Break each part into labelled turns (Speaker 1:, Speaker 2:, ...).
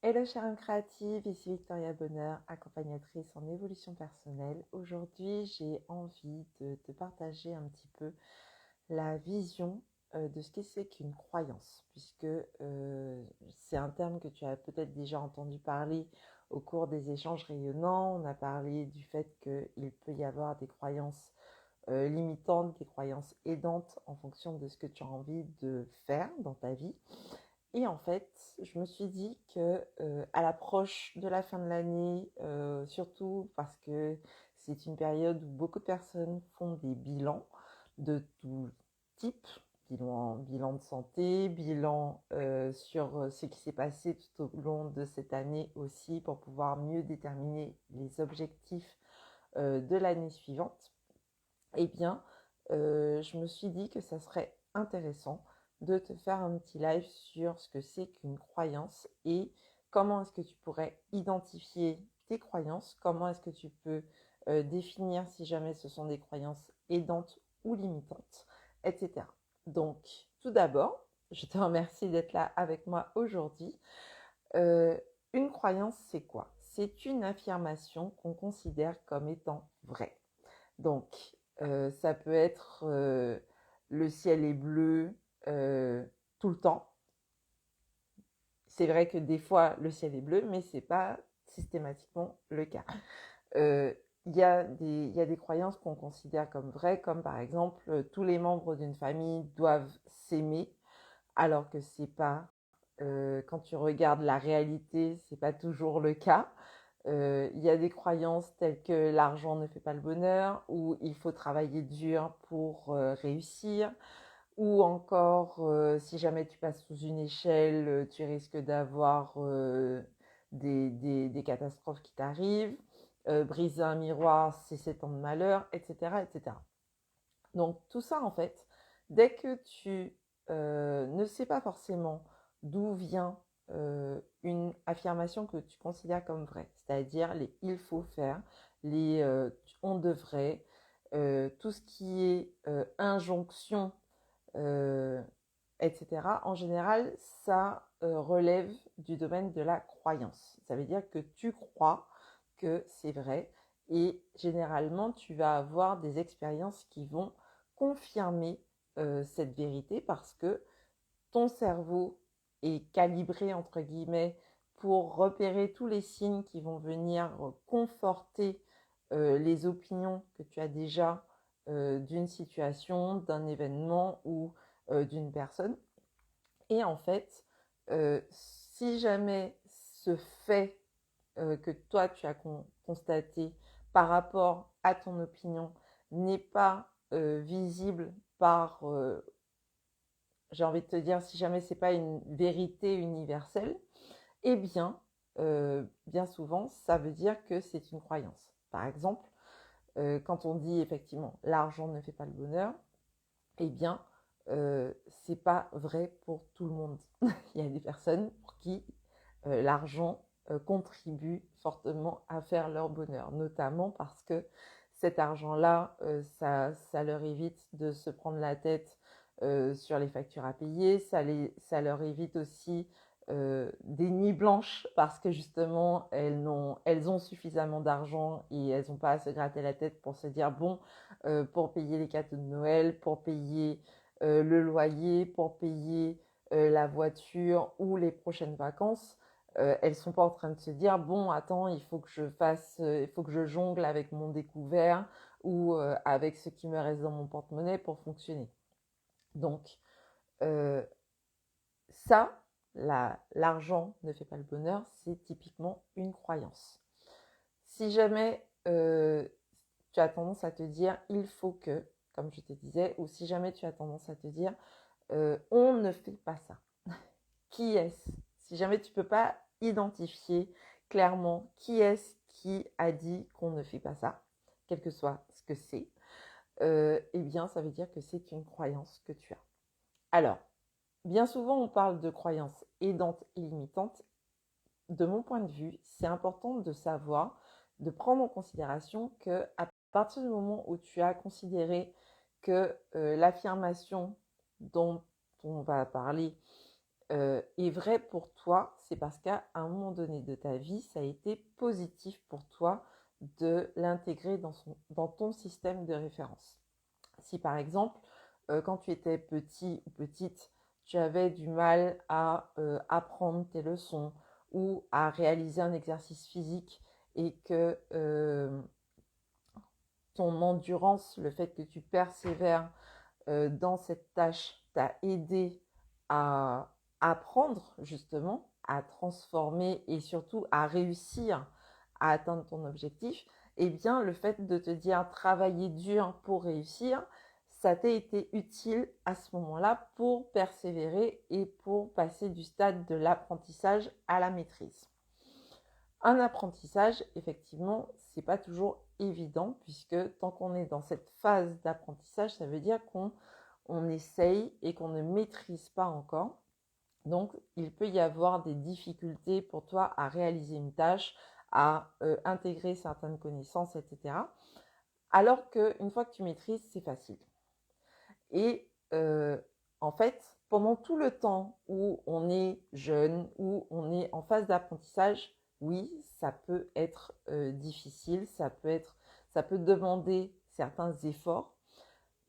Speaker 1: Hello chère âme créative, ici Victoria Bonheur, accompagnatrice en évolution personnelle. Aujourd'hui, j'ai envie de te partager un petit peu la vision de ce que c'est qu'une croyance, puisque c'est un terme que tu as peut-être déjà entendu parler au cours des échanges rayonnants. On a parlé du fait qu'il peut y avoir des croyances limitantes, des croyances aidantes en fonction de ce que tu as envie de faire dans ta vie. Et en fait, je me suis dit que à l'approche de la fin de l'année, surtout parce que c'est une période où beaucoup de personnes font des bilans de tout type, bilan de santé, bilan sur ce qui s'est passé tout au long de cette année aussi pour pouvoir mieux déterminer les objectifs de l'année suivante. Eh bien, je me suis dit que ça serait intéressant de te faire un petit live sur ce que c'est qu'une croyance et comment est-ce que tu pourrais identifier tes croyances, comment est-ce que tu peux définir si jamais ce sont des croyances aidantes ou limitantes, etc. Donc, tout d'abord, je te remercie d'être là avec moi aujourd'hui. Euh, une croyance, c'est quoi? C'est une affirmation qu'on considère comme étant vraie. Donc, ça peut être le ciel est bleu euh, tout le temps. C'est vrai que des fois, le ciel est bleu, mais ce n'est pas systématiquement le cas. Euh, il y a des croyances qu'on considère comme vraies, comme par exemple, tous les membres d'une famille doivent s'aimer, alors que c'est pas, quand tu regardes la réalité, c'est pas toujours le cas. Il y a des croyances telles que l'argent ne fait pas le bonheur, ou il faut travailler dur pour réussir, ou encore si jamais tu passes sous une échelle, tu risques d'avoir des catastrophes qui t'arrivent. Briser un miroir, c'est 7 ans de malheur, etc., etc. Donc tout ça, en fait, dès que tu ne sais pas forcément d'où vient une affirmation que tu considères comme vraie, c'est-à-dire les il faut faire, les on devrait, tout ce qui est injonction, euh, etc., en général, ça relève du domaine de la croyance. Ça veut dire que tu crois que c'est vrai et généralement, tu vas avoir des expériences qui vont confirmer cette vérité parce que ton cerveau est calibré, entre guillemets, pour repérer tous les signes qui vont venir conforter les opinions que tu as déjà d'une situation, d'un événement ou d'une personne. Et en fait, si jamais ce fait que toi tu as constaté par rapport à ton opinion n'est pas visible par, j'ai envie de te dire, si jamais c'est pas une vérité universelle, eh bien souvent, ça veut dire que c'est une croyance. Par exemple, quand on dit effectivement l'argent ne fait pas le bonheur, eh bien, c'est pas vrai pour tout le monde. Il y a des personnes pour qui l'argent contribue fortement à faire leur bonheur, notamment parce que cet argent-là, ça leur évite de se prendre la tête sur les factures à payer, ça leur évite aussi des nuits blanches parce que justement elles ont suffisamment d'argent et elles n'ont pas à se gratter la tête pour se dire bon, pour payer les cadeaux de Noël, pour payer le loyer, pour payer la voiture ou les prochaines vacances. Elles sont pas en train de se dire bon attends il faut que je fasse, il faut que je jongle avec mon découvert ou avec ce qui me reste dans mon porte-monnaie pour fonctionner. Donc euh, ça, l'argent ne fait pas le bonheur, c'est typiquement une croyance. Si jamais tu as tendance à te dire il faut que, comme je te disais, ou si jamais tu as tendance à te dire on ne fait pas ça. Qui est-ce? Si jamais tu ne peux pas identifier clairement qui est-ce qui a dit qu'on ne fait pas ça, quel que soit ce que c'est, eh bien ça veut dire que c'est une croyance que tu as. Alors, bien souvent on parle de croyances aidantes et limitantes. De mon point de vue, c'est important de savoir, de prendre en considération que à partir du moment où tu as considéré que l'affirmation dont on va parler est vrai pour toi, c'est parce qu'à un moment donné de ta vie, ça a été positif pour toi de l'intégrer dans ton système de référence. Si par exemple, quand tu étais petit ou petite, tu avais du mal à apprendre tes leçons ou à réaliser un exercice physique et que ton endurance, le fait que tu persévères dans cette tâche t'a aidé à apprendre justement, à transformer et surtout à réussir à atteindre ton objectif, eh bien le fait de te dire travailler dur pour réussir, ça t'a été utile à ce moment-là pour persévérer et pour passer du stade de l'apprentissage à la maîtrise. Un apprentissage, effectivement, c'est pas toujours évident puisque tant qu'on est dans cette phase d'apprentissage, ça veut dire qu'on essaye et qu'on ne maîtrise pas encore. Donc, il peut y avoir des difficultés pour toi à réaliser une tâche, à intégrer certaines connaissances, etc. Alors qu'une fois que tu maîtrises, c'est facile. Et en fait, pendant tout le temps où on est jeune, où on est en phase d'apprentissage, oui, ça peut être difficile, ça peut demander certains efforts.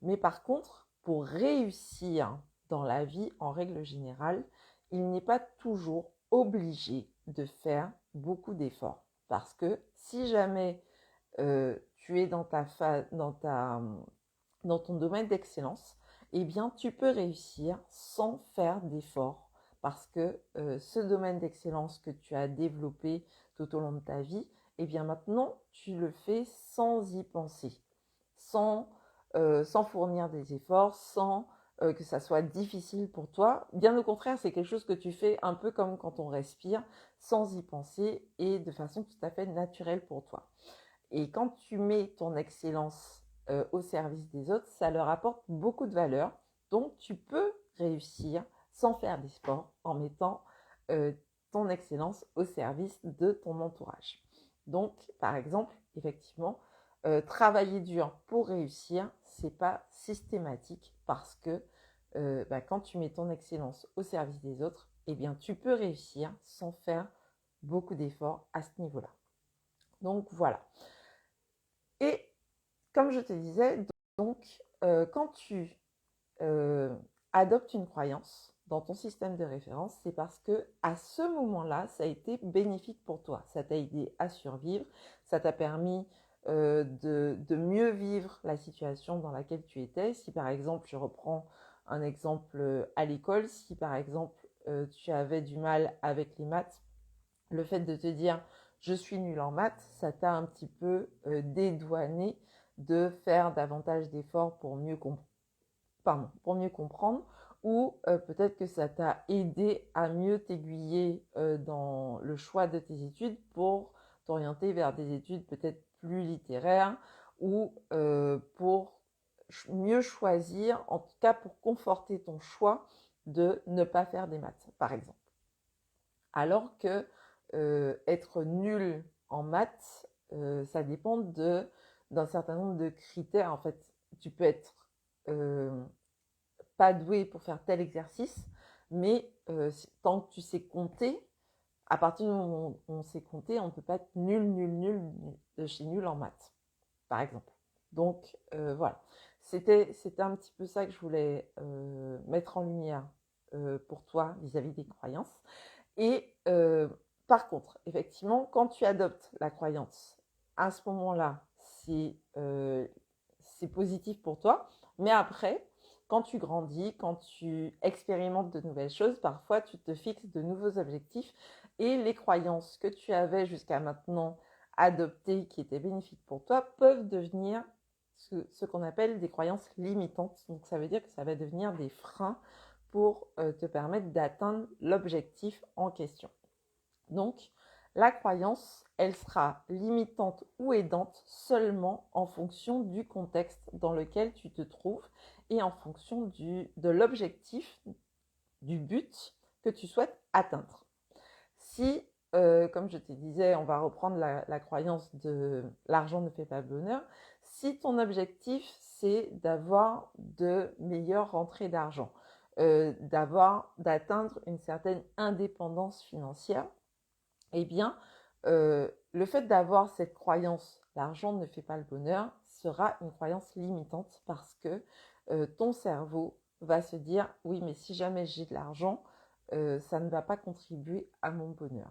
Speaker 1: Mais par contre, pour réussir dans la vie, en règle générale, il n'est pas toujours obligé de faire beaucoup d'efforts. Parce que si jamais tu es dans ton domaine d'excellence, eh bien, tu peux réussir sans faire d'efforts parce que ce domaine d'excellence que tu as développé tout au long de ta vie, eh bien maintenant, tu le fais sans y penser, sans fournir des efforts, sans que ça soit difficile pour toi. Bien au contraire, c'est quelque chose que tu fais un peu comme quand on respire, sans y penser et de façon tout à fait naturelle pour toi. Et quand tu mets ton excellence au service des autres, ça leur apporte beaucoup de valeur. Donc, tu peux réussir sans faire des sports en mettant euh, ton excellence au service de ton entourage. Donc, par exemple, effectivement, travailler dur pour réussir, c'est pas systématique parce que quand tu mets ton excellence au service des autres, eh bien, tu peux réussir sans faire beaucoup d'efforts à ce niveau-là. Donc, voilà. Et comme je te disais, donc, quand tu adoptes une croyance dans ton système de référence, c'est parce que à ce moment-là, ça a été bénéfique pour toi. Ça t'a aidé à survivre, ça t'a permis de mieux vivre la situation dans laquelle tu étais. Si par exemple, je reprends un exemple à l'école, si par exemple tu avais du mal avec les maths, le fait de te dire je suis nul en maths, ça t'a un petit peu dédouané de faire davantage d'efforts pour mieux comprendre, ou peut-être que ça t'a aidé à mieux t'aiguiller dans le choix de tes études pour t'orienter vers des études peut-être plus littéraires ou pour mieux choisir, en tout cas pour conforter ton choix de ne pas faire des maths, par exemple. Alors que être nul en maths, ça dépend d'un certain nombre de critères. En fait, tu peux être pas doué pour faire tel exercice, mais tant que tu sais compter, à partir du moment où on sait compter, on ne peut pas être nul de chez nul en maths, par exemple. Donc voilà, c'était un petit peu ça que je voulais mettre en lumière pour toi vis-à-vis des croyances. Et par contre, effectivement, quand tu adoptes la croyance, à ce moment-là, c'est positif pour toi. Mais après, quand tu grandis, quand tu expérimentes de nouvelles choses, parfois tu te fixes de nouveaux objectifs et les croyances que tu avais jusqu'à maintenant adoptées, qui étaient bénéfiques pour toi, peuvent devenir ce qu'on appelle des croyances limitantes. Donc ça veut dire que ça va devenir des freins pour te permettre d'atteindre l'objectif en question. Donc, la croyance, elle sera limitante ou aidante seulement en fonction du contexte dans lequel tu te trouves et en fonction de l'objectif, du but que tu souhaites atteindre. Si, comme je te disais, on va reprendre la croyance de l'argent ne fait pas le bonheur, si ton objectif c'est d'avoir de meilleures rentrées d'argent, d'atteindre une certaine indépendance financière, eh bien, le fait d'avoir cette croyance « l'argent ne fait pas le bonheur » sera une croyance limitante parce que ton cerveau va se dire « oui, mais si jamais j'ai de l'argent, ça ne va pas contribuer à mon bonheur ».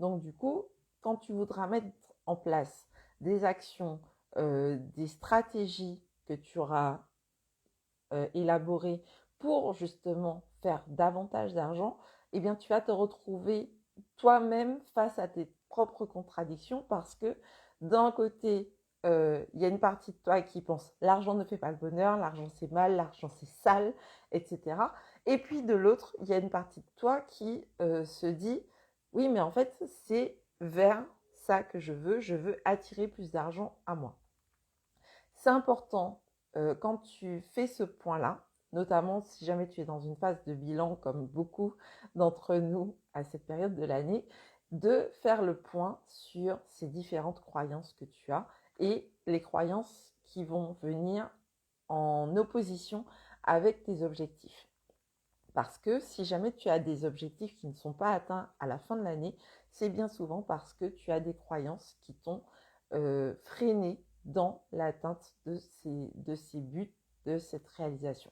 Speaker 1: Donc du coup, quand tu voudras mettre en place des actions, des stratégies que tu auras élaborées pour justement faire davantage d'argent, eh bien tu vas te retrouver toi-même face à tes propres contradictions parce que d'un côté, il y a une partie de toi qui pense l'argent ne fait pas le bonheur, l'argent c'est mal, l'argent c'est sale, etc. Et puis de l'autre, il y a une partie de toi qui se dit oui, mais en fait, c'est vers ça que je veux attirer plus d'argent à moi. C'est important quand tu fais ce point-là, notamment si jamais tu es dans une phase de bilan comme beaucoup d'entre nous à cette période de l'année, de faire le point sur ces différentes croyances que tu as et les croyances qui vont venir en opposition avec tes objectifs. Parce que si jamais tu as des objectifs qui ne sont pas atteints à la fin de l'année, c'est bien souvent parce que tu as des croyances qui t'ont freiné dans l'atteinte de ces buts, de cette réalisation.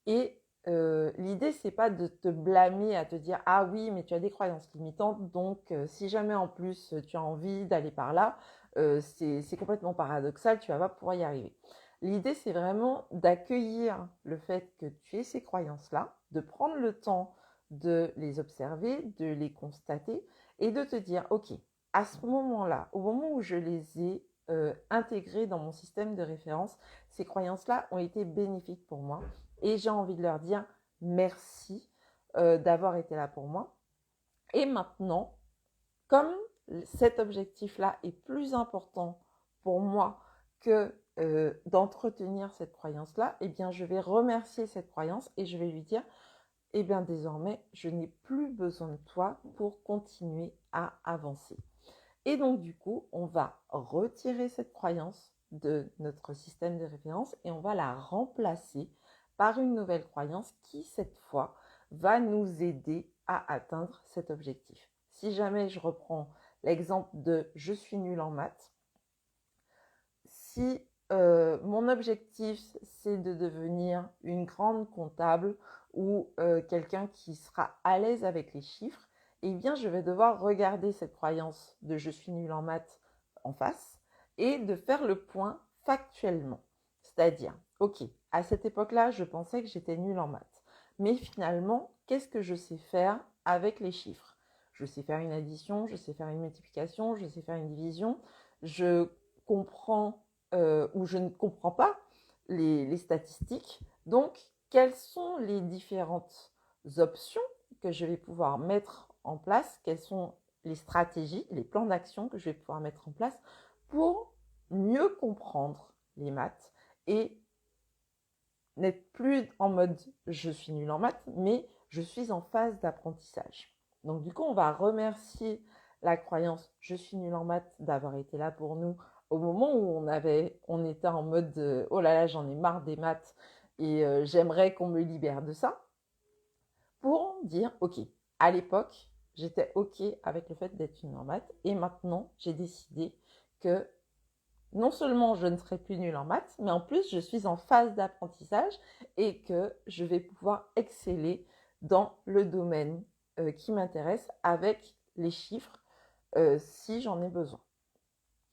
Speaker 1: Et l'idée, c'est pas de te blâmer à te dire « Ah oui, mais tu as des croyances limitantes, donc si jamais en plus tu as envie d'aller par là, c'est complètement paradoxal, tu vas pas pouvoir y arriver. » L'idée, c'est vraiment d'accueillir le fait que tu aies ces croyances-là, de prendre le temps de les observer, de les constater et de te dire « Ok, à ce moment-là, au moment où je les ai intégrées dans mon système de référence, ces croyances-là ont été bénéfiques pour moi. Et j'ai envie de leur dire merci d'avoir été là pour moi. Et maintenant, comme cet objectif-là est plus important pour moi que d'entretenir cette croyance-là, eh bien, je vais remercier cette croyance et je vais lui dire, eh bien, désormais, je n'ai plus besoin de toi pour continuer à avancer. Et donc, du coup, on va retirer cette croyance de notre système de référence et on va la remplacer par une nouvelle croyance qui, cette fois, va nous aider à atteindre cet objectif. Si jamais je reprends l'exemple de « je suis nul en maths », si mon objectif, c'est de devenir une grande comptable ou quelqu'un qui sera à l'aise avec les chiffres, eh bien, je vais devoir regarder cette croyance de « je suis nul en maths » en face et de faire le point factuellement. C'est-à-dire, ok, à cette époque-là, je pensais que j'étais nulle en maths. Mais finalement, qu'est-ce que je sais faire avec les chiffres? Je sais faire une addition, je sais faire une multiplication, je sais faire une division. Je comprends ou je ne comprends pas les statistiques. Donc, quelles sont les différentes options que je vais pouvoir mettre en place? Quelles sont les stratégies, les plans d'action que je vais pouvoir mettre en place pour mieux comprendre les maths et n'être plus en mode je suis nul en maths, mais je suis en phase d'apprentissage. Donc du coup, on va remercier la croyance je suis nul en maths d'avoir été là pour nous au moment où on était en mode oh là là, j'en ai marre des maths et j'aimerais qu'on me libère de ça, pour dire ok, à l'époque, j'étais ok avec le fait d'être nul en maths et maintenant, j'ai décidé que non seulement je ne serai plus nulle en maths, mais en plus je suis en phase d'apprentissage et que je vais pouvoir exceller dans le domaine qui m'intéresse avec les chiffres si j'en ai besoin.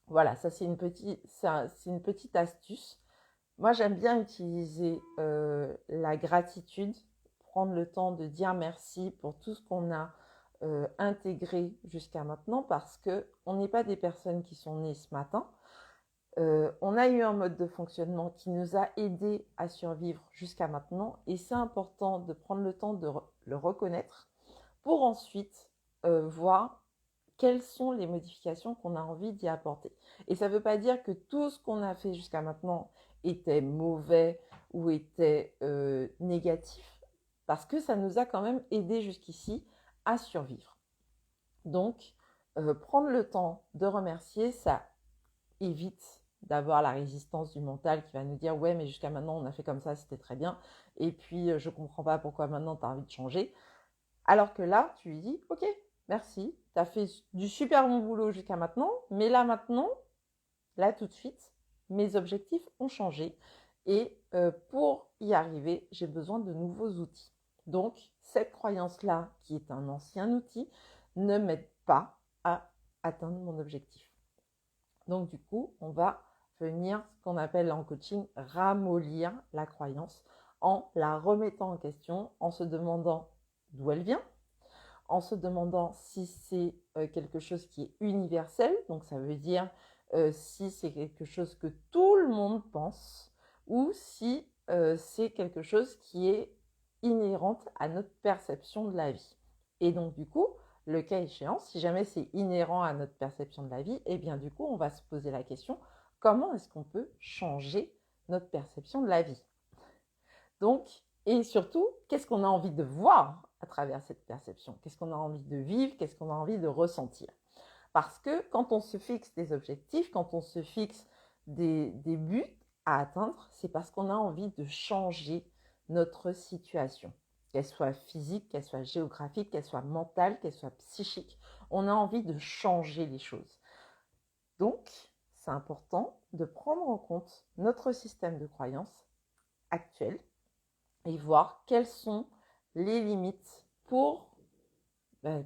Speaker 1: Voilà, ça c'est une petite astuce. Moi j'aime bien utiliser la gratitude, prendre le temps de dire merci pour tout ce qu'on a intégré jusqu'à maintenant parce qu'on n'est pas des personnes qui sont nées ce matin. On a eu un mode de fonctionnement qui nous a aidés à survivre jusqu'à maintenant et c'est important de prendre le temps de le reconnaître pour ensuite voir quelles sont les modifications qu'on a envie d'y apporter. Et ça ne veut pas dire que tout ce qu'on a fait jusqu'à maintenant était mauvais ou était négatif, parce que ça nous a quand même aidé jusqu'ici à survivre. Donc, prendre le temps de remercier, ça évite d'avoir la résistance du mental qui va nous dire ouais mais jusqu'à maintenant on a fait comme ça, c'était très bien, et puis je comprends pas pourquoi maintenant tu as envie de changer. Alors que là, tu lui dis ok, merci, tu as fait du super bon boulot jusqu'à maintenant, mais là maintenant, là tout de suite, mes objectifs ont changé et pour y arriver, j'ai besoin de nouveaux outils. Donc, cette croyance-là, qui est un ancien outil, ne m'aide pas à atteindre mon objectif. Donc, du coup, on va venir, ce qu'on appelle en coaching, ramollir la croyance en la remettant en question, en se demandant d'où elle vient, en se demandant si c'est quelque chose qui est universel, donc ça veut dire si c'est quelque chose que tout le monde pense ou si c'est quelque chose qui est inhérente à notre perception de la vie. Et donc du coup, le cas échéant, si jamais c'est inhérent à notre perception de la vie, eh bien du coup, on va se poser la question, comment est-ce qu'on peut changer notre perception de la vie? Donc, et surtout, qu'est-ce qu'on a envie de voir à travers cette perception? Qu'est-ce qu'on a envie de vivre? Qu'est-ce qu'on a envie de ressentir? Parce que quand on se fixe des objectifs, quand on se fixe des buts à atteindre, c'est parce qu'on a envie de changer notre situation. Qu'elle soit physique, qu'elle soit géographique, qu'elle soit mentale, qu'elle soit psychique. On a envie de changer les choses. Donc, c'est important de prendre en compte notre système de croyances actuel et voir quelles sont les limites pour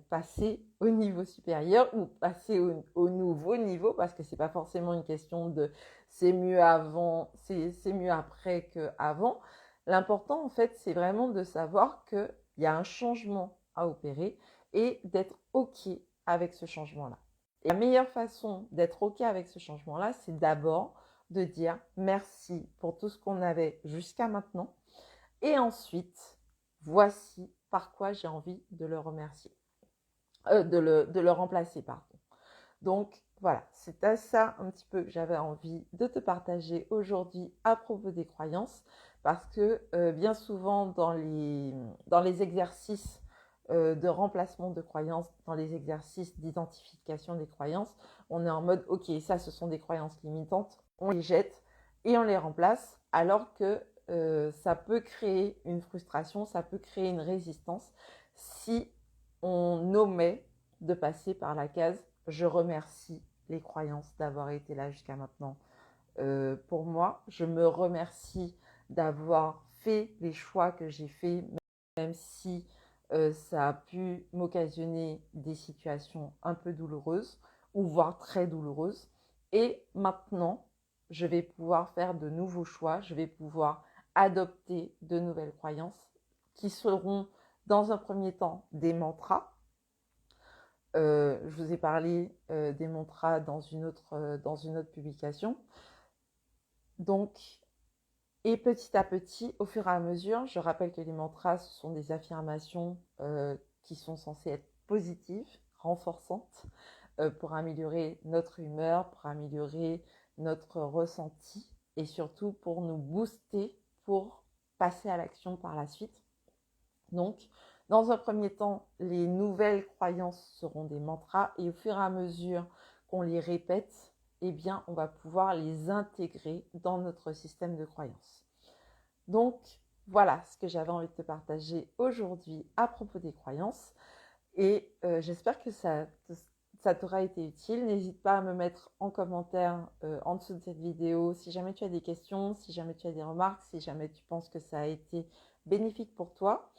Speaker 1: passer au niveau supérieur ou passer au nouveau niveau, parce que c'est pas forcément une question de c'est mieux avant, c'est mieux après qu'avant. L'important en fait, c'est vraiment de savoir qu'il y a un changement à opérer et d'être OK avec ce changement-là. Et la meilleure façon d'être OK avec ce changement-là, c'est d'abord de dire merci pour tout ce qu'on avait jusqu'à maintenant. Et ensuite, voici par quoi j'ai envie de le remercier, de le remplacer, pardon. Donc voilà, c'est ça un petit peu que j'avais envie de te partager aujourd'hui à propos des croyances, parce que bien souvent dans les exercices de remplacement de croyances, dans les exercices d'identification des croyances, on est en mode ok, ça ce sont des croyances limitantes, on les jette et on les remplace, alors que ça peut créer une frustration, ça peut créer une résistance si on omet de passer par la case « je remercie les croyances d'avoir été là jusqu'à maintenant ». Pour moi, je me remercie d'avoir fait les choix que j'ai faits, même si ça a pu m'occasionner des situations un peu douloureuses ou voire très douloureuses. Et maintenant, je vais pouvoir faire de nouveaux choix, je vais pouvoir adopter de nouvelles croyances qui seront dans un premier temps des mantras. Je vous ai parlé des mantras dans une autre publication. Donc, et petit à petit, au fur et à mesure, je rappelle que les mantras, ce sont des affirmations qui sont censées être positives, renforçantes, pour améliorer notre humeur, pour améliorer notre ressenti et surtout pour nous booster, pour passer à l'action par la suite. Donc, dans un premier temps, les nouvelles croyances seront des mantras et au fur et à mesure qu'on les répète, eh bien, on va pouvoir les intégrer dans notre système de croyances. Donc, voilà ce que j'avais envie de te partager aujourd'hui à propos des croyances et j'espère que ça t'aura été utile. N'hésite pas à me mettre en commentaire en dessous de cette vidéo si jamais tu as des questions, si jamais tu as des remarques, si jamais tu penses que ça a été bénéfique pour toi.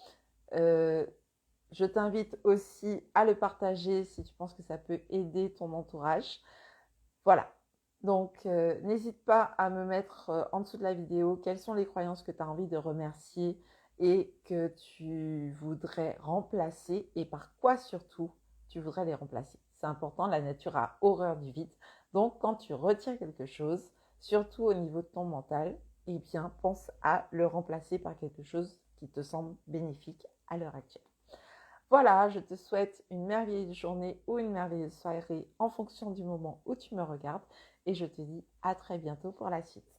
Speaker 1: Je t'invite aussi à le partager si tu penses que ça peut aider ton entourage. Voilà. Donc, n'hésite pas à me mettre en dessous de la vidéo quelles sont les croyances que tu as envie de remercier et que tu voudrais remplacer et par quoi surtout tu voudrais les remplacer. C'est important, la nature a horreur du vide. Donc, quand tu retires quelque chose, surtout au niveau de ton mental, eh bien, pense à le remplacer par quelque chose qui te semble bénéfique à l'heure actuelle. Voilà, je te souhaite une merveilleuse journée ou une merveilleuse soirée en fonction du moment où tu me regardes et je te dis à très bientôt pour la suite.